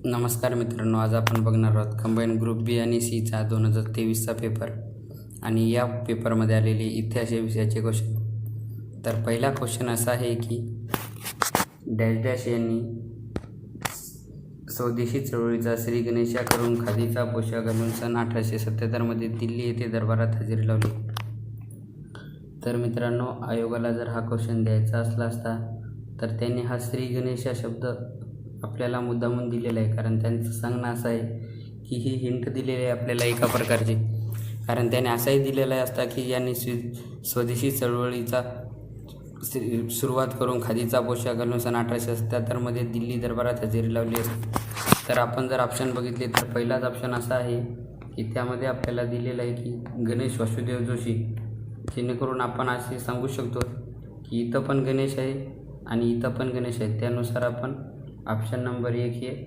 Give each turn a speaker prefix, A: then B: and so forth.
A: नमस्कार मित्रांनो, आज आपण बघणार आहोत कंबाईन ग्रुप बी आणि सीचा 2023चा पेपर आणि या पेपरमध्ये आलेले इतिहास या विषयाचे क्वेश्चन. तर पहिला क्वेश्चन असा आहे की डॅश डॅश यांनी स्वदेशी चळवळीचा श्री गणेशा करून खादीचा पोशाख घालून सन 1877मध्ये दिल्ली येथे दरबारात हजेरी लावली. तर मित्रांनो, आयोगाला जर हा क्वेश्चन द्यायचा असला असता तर त्यांनी हा श्री गणेशा शब्द आपल्याला मुद्दामून दिलेला आहे, कारण त्यांचं सांगणं असं आहे की ही हिंट दिलेली आहे आपल्याला एका प्रकारची. कारण त्याने असाही दिलेला आहे असता की यांनी स्वदेशी चळवळीचा सुरुवात करून खादीचा पोशाख घालून सन 1877मध्ये दिल्ली दरबारात हजेरी लावली असते. तर आपण जर ऑप्शन बघितले तर पहिलाच ऑप्शन असा आहे की त्यामध्ये आपल्याला दिलेलं आहे की गणेश वासुदेव जोशी, जेणेकरून आपण असे सांगू शकतो की इथं पण गणेश आहे आणि इथं पण गणेश आहे. त्यानुसार आपण ऑप्शन नंबर 1 हे